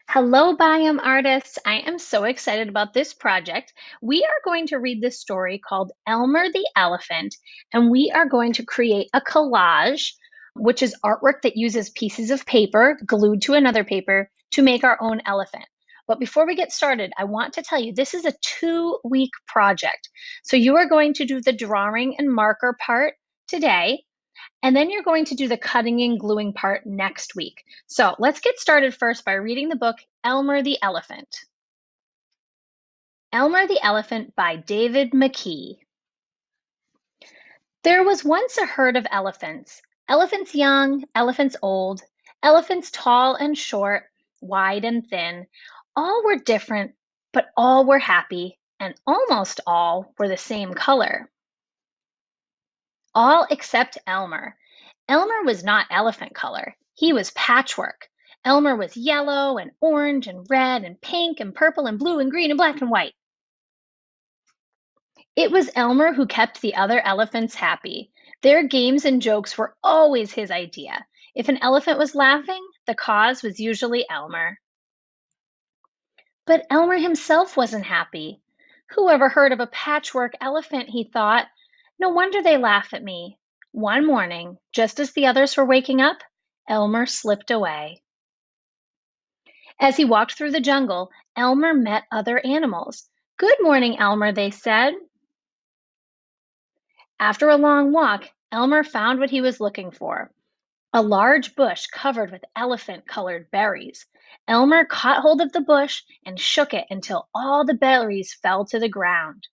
Hello, Biome artists. I am so excited about this project. We are going to read this story called Elmer the Elephant, and we are going to create a collage, which is artwork that uses pieces of paper glued to another paper to make our own elephant. But before we get started, I want to tell you this is a 2-week project. So you are going to do the drawing and marker part today, and then you're going to do the cutting and gluing part next week. So let's get started first by reading the book Elmer the Elephant. Elmer the Elephant by David McKee. There was once a herd of elephants. Elephants young, elephants old, elephants tall and short, wide and thin. All were different, but all were happy, and almost all were the same color. All except Elmer. Elmer was not elephant color. He was patchwork. Elmer was yellow and orange and red and pink and purple and blue and green and black and white. It was Elmer who kept the other elephants happy. Their games and jokes were always his idea. If an elephant was laughing, the cause was usually Elmer. But Elmer himself wasn't happy. Who ever heard of a patchwork elephant, he thought. No wonder they laugh at me. One morning, just as the others were waking up, Elmer slipped away. As he walked through the jungle, Elmer met other animals. Good morning, Elmer, they said. After a long walk, Elmer found what he was looking for, a large bush covered with elephant-colored berries. Elmer caught hold of the bush and shook it until all the berries fell to the ground.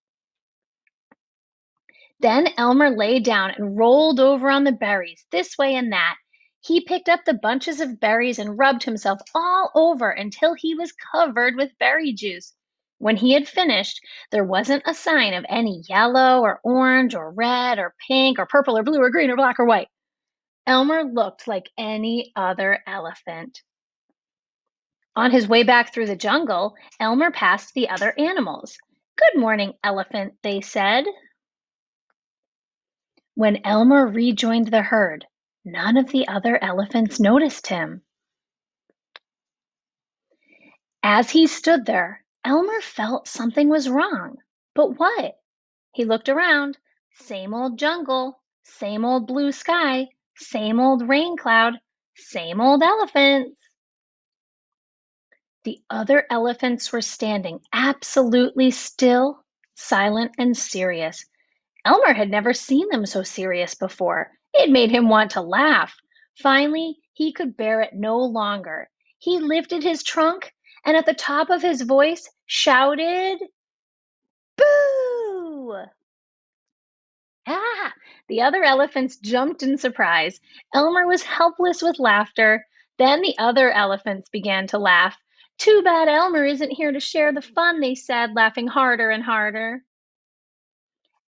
Then Elmer lay down and rolled over on the berries, this way and that. He picked up the bunches of berries and rubbed himself all over until he was covered with berry juice. When he had finished, there wasn't a sign of any yellow or orange or red or pink or purple or blue or green or black or white. Elmer looked like any other elephant. On his way back through the jungle, Elmer passed the other animals. Good morning, elephant, they said. When Elmer rejoined the herd, none of the other elephants noticed him. As he stood there, Elmer felt something was wrong. But what? He looked around. Same old jungle, same old blue sky, same old rain cloud, same old elephants. The other elephants were standing absolutely still, silent, and serious. Elmer had never seen them so serious before. It made him want to laugh. Finally, he could bear it no longer. He lifted his trunk and at the top of his voice shouted, "Boo!" Ah! The other elephants jumped in surprise. Elmer was helpless with laughter. Then the other elephants began to laugh. Too bad Elmer isn't here to share the fun, they said, laughing harder and harder.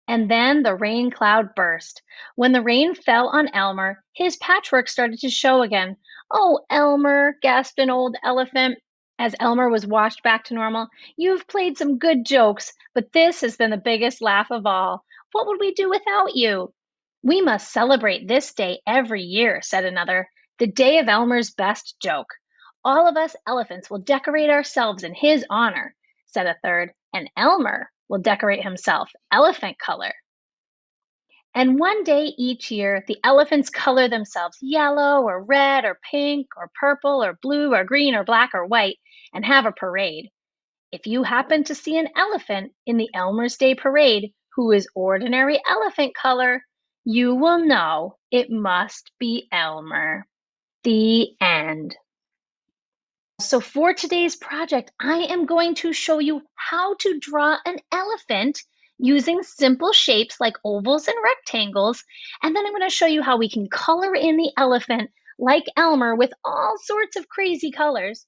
And then the rain cloud burst. When the rain fell on Elmer, his patchwork started to show again. Oh, Elmer, gasped an old elephant as Elmer was washed back to normal. You've played some good jokes, but this has been the biggest laugh of all. What would we do without you? We must celebrate this day every year, said another, the day of Elmer's best joke. All of us elephants will decorate ourselves in his honor, said a third, and Elmer will decorate himself elephant color. And one day each year, the elephants color themselves yellow or red or pink or purple or blue or green or black or white and have a parade. If you happen to see an elephant in the Elmer's Day Parade who is ordinary elephant color, you will know it must be Elmer. The end. So for today's project, I am going to show you how to draw an elephant using simple shapes like ovals and rectangles. And then I'm going to show you how we can color in the elephant like Elmer with all sorts of crazy colors.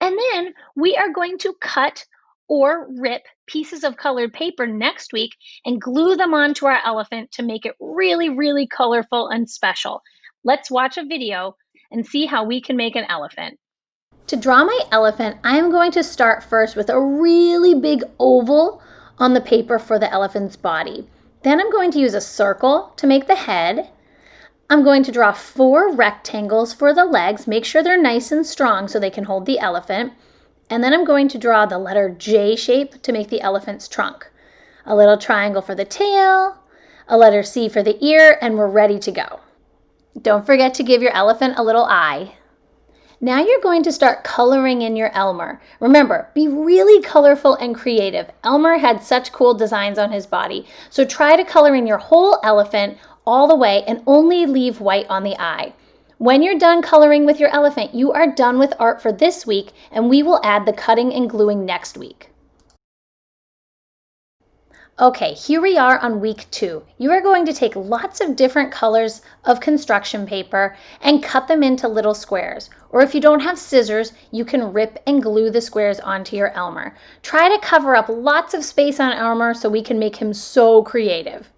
And then we are going to cut or rip pieces of colored paper next week and glue them onto our elephant to make it really, really colorful and special. Let's watch a video and see how we can make an elephant. To draw my elephant, I am going to start first with a really big oval on the paper for the elephant's body. Then I'm going to use a circle to make the head, I'm going to draw 4 rectangles for the legs. Make sure they're nice and strong so they can hold the elephant. And then I'm going to draw the letter J shape to make the elephant's trunk. A little triangle for the tail, a letter C for the ear, and we're ready to go. Don't forget to give your elephant a little eye. Now you're going to start coloring in your Elmer. Remember, be really colorful and creative. Elmer had such cool designs on his body, so try to color in your whole elephant all the way and only leave white on the eye. When you're done coloring with your elephant, you are done with art for this week, and we will add the cutting and gluing next week. Okay, here we are on week 2. You are going to take lots of different colors of construction paper and cut them into little squares. Or if you don't have scissors, you can rip and glue the squares onto your Elmer. Try to cover up lots of space on Elmer so we can make him so creative.